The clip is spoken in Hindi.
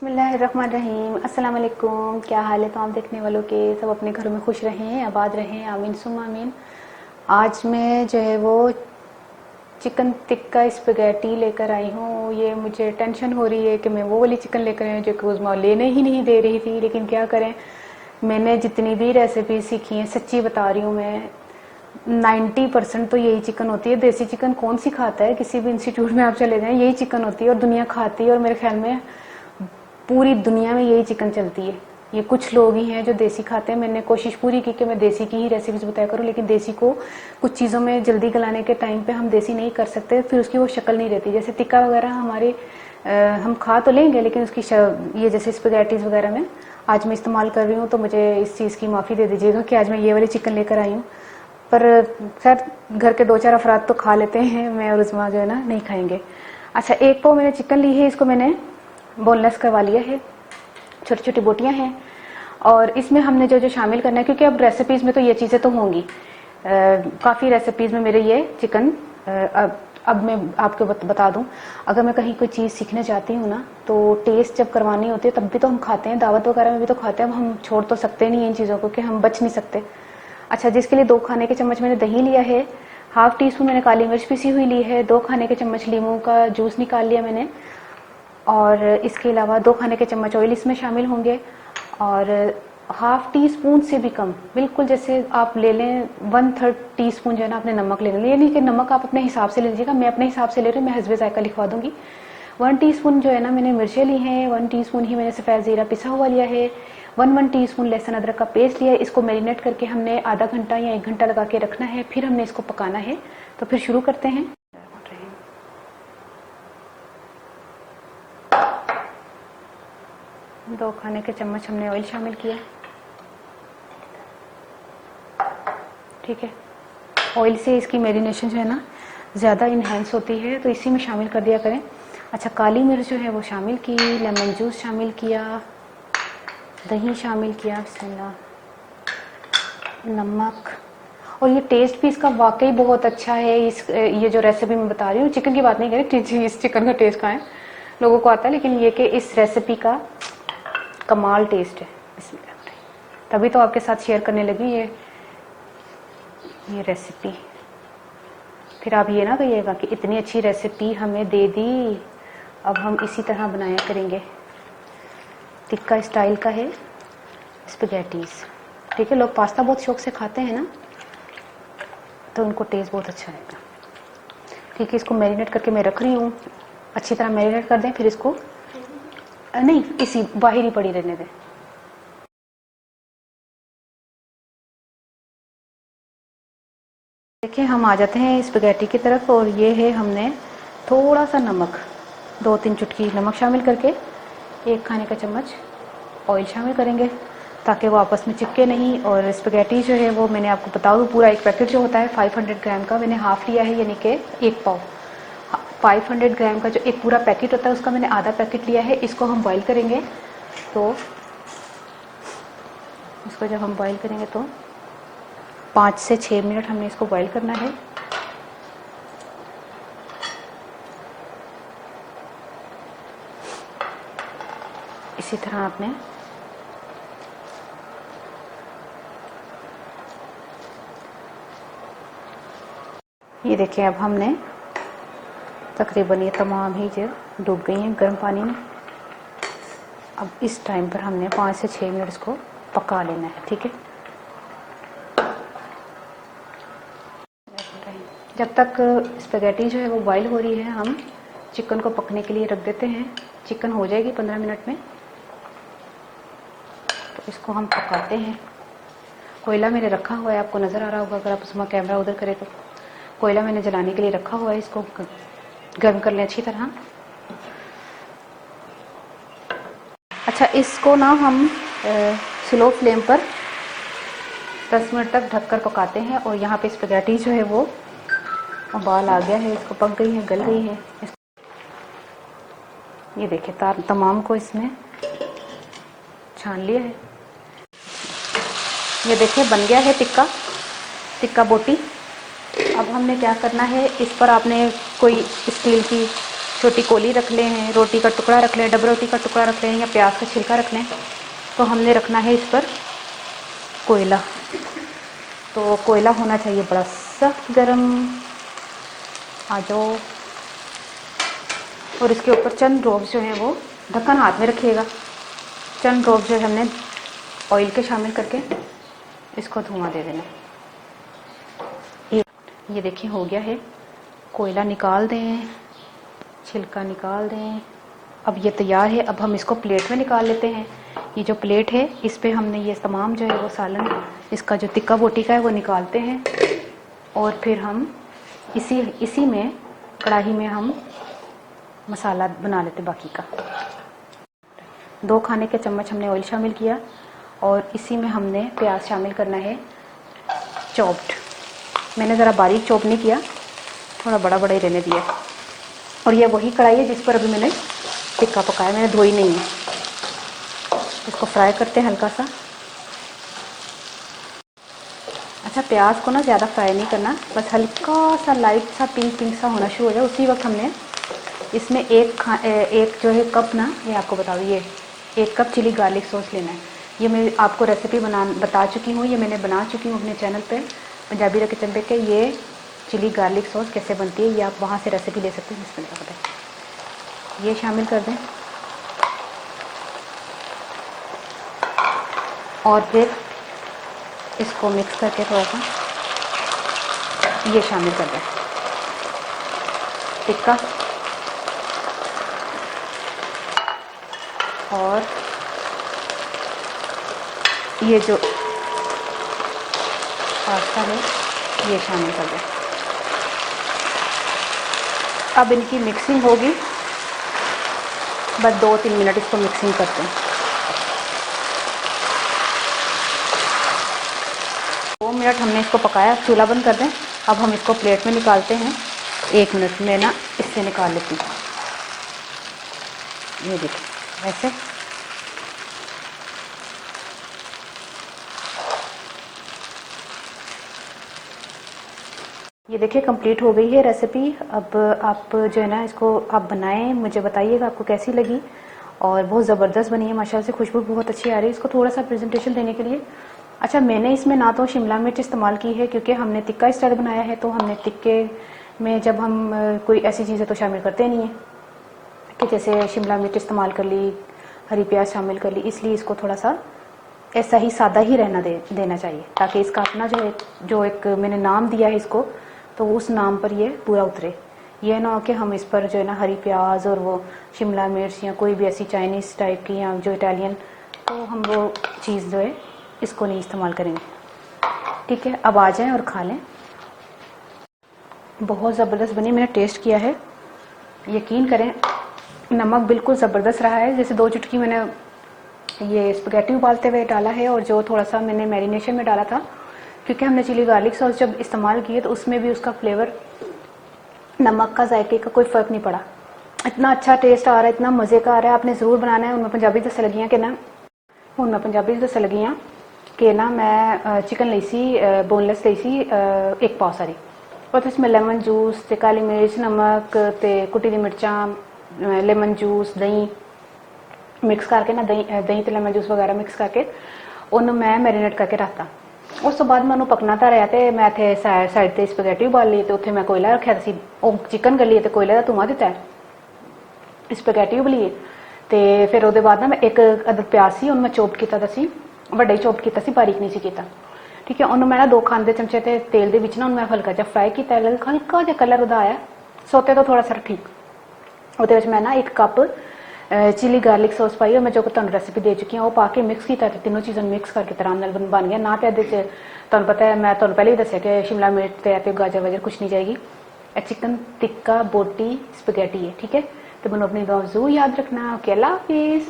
बिस्मिल्लाहिर्रहमानिर्रहीम। अस्सलाम वालेकुम। क्या हाल है तमाम देखने वालों के? सब अपने घरों में खुश रहें, आबाद रहें, आमीन सुम्मा आमीन। आज मैं जो है वो चिकन टिक्का स्पगैटी लेकर आई हूँ। ये मुझे टेंशन हो रही है कि मैं वो वाली चिकन लेकर आई हूँ जो कि उज़मा लेने ही नहीं दे रही थी, लेकिन क्या करें, मैंने जितनी भी रेसिपी सीखी हैं, सच्ची बता रही हूँ मैं, 90% तो यही चिकन होती है। देसी चिकन कौन सी खाता है? किसी भी इंस्टीट्यूट में आप चले जाएं, यही चिकन होती है और दुनिया खाती है, और मेरे ख्याल में पूरी दुनिया में यही चिकन चलती है। ये कुछ लोग ही हैं जो देसी खाते हैं। मैंने कोशिश पूरी की कि मैं देसी की ही रेसिपीज बताया करूं, लेकिन देसी को कुछ चीज़ों में जल्दी गलाने के टाइम पे हम देसी नहीं कर सकते, फिर उसकी वो शक्ल नहीं रहती। जैसे टिक्का वगैरह हमारे हम खा तो लेंगे, लेकिन उसकी ये जैसे स्पगैटीज वगैरह में आज मैं इस्तेमाल कर रही हूँ, तो मुझे इस चीज़ की माफ़ी दे दीजिएगा कि आज मैं ये वाली चिकन लेकर आई हूँ। पर खैर घर के 2-4 अफराद तो खा लेते हैं, मैं और उस्मा जो है ना नहीं खाएंगे। अच्छा, एक पाव मैंने चिकन ली है, इसको मैंने बोनलेस करवा लिया है, छोटी छोटी बोटियां हैं। और इसमें हमने जो जो शामिल करना है, क्योंकि अब रेसिपीज में तो ये चीज़ें तो होंगी, काफ़ी रेसिपीज में मेरे ये चिकन अब मैं आपको बता दूं, अगर मैं कहीं कोई चीज़ सीखने जाती हूँ ना, तो टेस्ट जब करवानी होती है तब भी तो हम खाते हैं, दावत वगैरह में भी तो खाते हैं। अब हम छोड़ तो सकते नहीं इन चीज़ों को, कि हम बच नहीं सकते। अच्छा, जिसके लिए 2 खाने के चम्मच मैंने दही लिया है, हाफ टी स्पून मैंने काली मिर्च पिसी हुई ली है, 2 खाने के चम्मच लीमू का जूस निकाल लिया मैंने, और इसके अलावा 2 खाने के चम्मच ऑयल इसमें शामिल होंगे, और हाफ टी स्पून से भी कम, बिल्कुल जैसे आप ले लें 1/3 टी स्पून जो है ना अपने नमक ले लें। ये नहीं कि नमक आप अपने हिसाब से ले लीजिएगा, मैं अपने हिसाब से ले रही हूँ, मैं हस्बे जायका लिखवा दूंगी। 1 टीस्पून जो है ना मैंने मिर्चें ली हैं, 1 टीस्पून ही मैंने सफ़ेद ज़ीरा पिसा हुआ लिया है, 1 टीस्पून लहसुन अदरक का पेस्ट लिया है। इसको मैरिनेट करके हमने आधा घंटा या 1 घंटा लगा के रखना है, फिर हमने इसको पकाना है। तो फिर शुरू करते हैं। 2 खाने के चम्मच हमने ऑयल शामिल किया, ठीक है। ऑयल से इसकी मैरिनेशन जो है ना ज़्यादा इन्हेंस होती है, तो इसी में शामिल कर दिया करें। अच्छा, काली मिर्च जो है वो शामिल की, लेमन जूस शामिल किया, दही शामिल किया, बिस्मिल्लाह, नमक। और ये टेस्ट भी इसका वाकई बहुत अच्छा है। ये जो रेसिपी मैं बता रही हूँ, चिकन की बात नहीं कर रही, इस चिकन का टेस्ट कहाँ है, लोगों को आता है, लेकिन ये कि इस रेसिपी का कमाल टेस्ट है। तभी तो आपके साथ शेयर करने लगी ये रेसिपी। फिर आप ये ना कहिएगा कि इतनी अच्छी रेसिपी हमें दे दी, अब हम इसी तरह बनाया करेंगे। टिक्का स्टाइल का है स्पगैटीज, ठीक है। लोग पास्ता बहुत शौक से खाते हैं ना, तो उनको टेस्ट बहुत अच्छा आएगा, ठीक है। इसको मैरिनेट करके मैं रख रही हूँ, अच्छी तरह मैरिनेट कर दें, फिर इसको नहीं इसी बाहर ही पड़ी रहने दें। देखिए, हम आ जाते हैं स्पगैटी की तरफ, और ये है हमने थोड़ा सा नमक, 2-3 चुटकी नमक शामिल करके 1 खाने का चम्मच ऑयल शामिल करेंगे, ताकि वो आपस में चिपके नहीं। और स्पगैटी जो है वो मैंने आपको बता दूँ, पूरा एक पैकेट जो होता है 500 ग्राम का, मैंने हाफ लिया है, यानी कि 1 पाव। 500 ग्राम का जो एक पूरा पैकेट होता है उसका मैंने आधा पैकेट लिया है। इसको हम बॉईल करेंगे, तो इसको जब हम बॉईल करेंगे तो 5 से 6 मिनट हमने इसको बॉईल करना है। इसी तरह आपने ये देखिए, अब हमने तकरीबन ये तमाम ही जो डूब गई हैं गर्म पानी में। अब इस टाइम पर हमने 5 से 6 मिनट इसको पका लेना है, ठीक है। जब तक स्पगैटी जो है वो बॉईल हो रही है, हम चिकन को पकने के लिए रख देते हैं। चिकन हो जाएगी 15 मिनट में, तो इसको हम पकाते हैं। कोयला मेरे रखा हुआ है, आपको नज़र आ रहा होगा अगर आप उसमें कैमरा उधर करें तो। कोयला मैंने जलाने के लिए रखा हुआ है, इसको गर्म कर लें अच्छी तरह। अच्छा, इसको ना हम स्लो फ्लेम पर 10 मिनट तक ढककर पकाते हैं। और यहाँ पे स्पगैटी जो है वो उबाल आ गया है, इसको पक गई है, गल गई है। ये देखिए, तमाम को इसमें छान लिया है। ये देखिए बन गया है टिक्का बोटी। अब हमने क्या करना है, इस पर आपने कोई स्टील की छोटी कोली रख लें, रोटी का टुकड़ा रख लें, डबल रोटी का टुकड़ा रख लें या प्याज का छिलका रख लें। तो हमने रखना है इस पर कोयला। तो कोयला होना चाहिए बड़ा सख्त गरम। आ जाओ। और इसके ऊपर चंद ड्रॉप्स जो हैं वो, ढक्कन हाथ में रखिएगा, चंद ड्रॉप्स जो है हमने ऑयल के शामिल करके इसको धुआं दे देना। ये देखिए हो गया है। कोयला निकाल दें, छिलका निकाल दें। अब ये तैयार है। अब हम इसको प्लेट में निकाल लेते हैं। ये जो प्लेट है इस पे हमने ये तमाम जो है वो सालन, इसका जो टिक्का बोटी का है वो निकालते हैं। और फिर हम इसी में कढ़ाई में हम मसाला बना लेते बाकी का। 2 खाने के चम्मच हमने ऑयल शामिल किया और इसी में हमने प्याज शामिल करना है चॉप्ड। मैंने ज़रा बारीक चॉप नहीं किया, थोड़ा बड़ा बड़ा ही रहने दिया। और ये वही कढ़ाई है जिस पर अभी मैंने टिक्का पकाया, मैंने धोई नहीं है। इसको फ्राई करते हैं हल्का सा। अच्छा, प्याज को ना ज़्यादा फ्राई नहीं करना, बस हल्का सा लाइट सा पिंक पिंक सा होना शुरू हो जाए उसी वक्त हमने इसमें एक जो है कप ना, ये आपको बता दूँ, ये 1 कप चिली गार्लिक सॉस लेना है। ये मैं आपको रेसिपी बता चुकी हूँ, ये मैंने बना चुकी हूँ अपने चैनल पे पंजाबी रा किचन पे के ये चिली गार्लिक सॉस कैसे बनती है, ये आप वहाँ से रेसिपी ले सकते हैं जिसमें पता है। ये शामिल कर दें और फिर इसको मिक्स करके थोड़ा सा ये शामिल कर दें टिक्का। और ये जो पास्ता है ये शामिल कर दें। अब इनकी मिक्सिंग होगी, बस 2-3 मिनट इसको मिक्सिंग करते हैं। 2 मिनट हमने इसको पकाया, चूल्हा बंद कर दें। अब हम इसको प्लेट में निकालते हैं। 1 मिनट में ना इससे निकाल लेती हूँ। ये देखिए ऐसे। ये देखिए कंप्लीट हो गई है रेसिपी। अब आप जो है ना इसको आप बनाएं, मुझे बताइएगा आपको कैसी लगी। और बहुत ज़बरदस्त बनी है माशाल्लाह से, खुशबू बहुत अच्छी आ रही है। इसको थोड़ा सा प्रेजेंटेशन देने के लिए, अच्छा मैंने इसमें ना तो शिमला मिर्च इस्तेमाल की है क्योंकि हमने टिक्का स्टाइल बनाया है, तो हमने टिक्के में जब हम कोई ऐसी चीज़ें तो शामिल करते नहीं हैं कि जैसे शिमला मिर्च इस्तेमाल कर ली, हरी प्याज शामिल कर ली, इसलिए इसको थोड़ा सा ऐसा ही सादा ही रहना देना चाहिए ताकि इसका अपना जो एक मैंने नाम दिया है इसको, तो उस नाम पर ये पूरा उतरे। ये ना हो कि हम इस पर जो है ना हरी प्याज और वो शिमला मिर्च या कोई भी ऐसी चाइनीज़ टाइप की या जो इटालियन, तो हम वो चीज़ जो है इसको नहीं इस्तेमाल करेंगे। ठीक है, अब आ जाएं और खा लें। बहुत ज़बरदस्त बनी, मैंने टेस्ट किया है, यकीन करें नमक बिल्कुल ज़बरदस्त रहा है। जैसे 2 चुटकी मैंने ये स्पगेटी उबालते हुए डाला है और जो थोड़ा सा मैंने मैरिनेशन में डाला था, क्योंकि हमने चिली गार्लिक सॉस जब इस्तेमाल किए तो उसमें भी उसका फ्लेवर, नमक का जायके का कोई फ़र्क नहीं पड़ा। इतना अच्छा टेस्ट आ रहा है, इतना मज़े का आ रहा है। आपने ज़रूर बनाना है। उनमें पंजाबी दस लगियाँ कि ना, उनमें पंजाबी दस लगियाँ कि ना मैं चिकन ली सी, बोनलेस ली सी 1 पाव सारी, और इसमें लेमन जूस ते काली मिर्च, नमक ते कुटी दी मिर्चां, लेमन जूस, दही मिक्स करके ना, दही ते लेमन जूस वगैरह मिक्स करके उन्होंने मैं मैरीनेट करके रखता। उस तो बाद मैं उन्होंने पकना था रहा, तो मैं इतने साइड से स्पगेटी उबाल ली, तो उत्थे मैं कोयला रखा सी, चिकन गली तो कोयले का धुआं दिता है, स्पगेटी उबली। तो फिर वो बाद ना मैं 1 अदद प्याज से उन्होंने मैं चोप किया सी, ਵੱਡਾ चोप किया, बारीक नहीं किया। ठीक है, उन्होंने मैं ना 2 खाने चमचे ते तेल दे विच ना मैं हल्का जिहा फ्राई किया, हल्का जिहा कलर उहदा आया, सोते तो थोड़ा सा ठीक। उहदे विच मैं ना 1 कप चिली गार्लिक सॉस पाई और मैं जो तुहानू रेसिपी दे चुकी हूँ वो पा के मिक्स किया, तीनों चीज़ों मिक्स करके आराम नाल बन गया। ना तो ये तुहानू पता है, मैं तुहानू पहले ही दस्सिया कि शिमला मिर्च ते गाजर वाजर कुछ नहीं जाएगी। चिकन टिक्का बोटी स्पगेटी है। ठीक है, तो मैनू अपनी दुआ जरूर याद रखना। ओके, अल्लाह हाफिज़।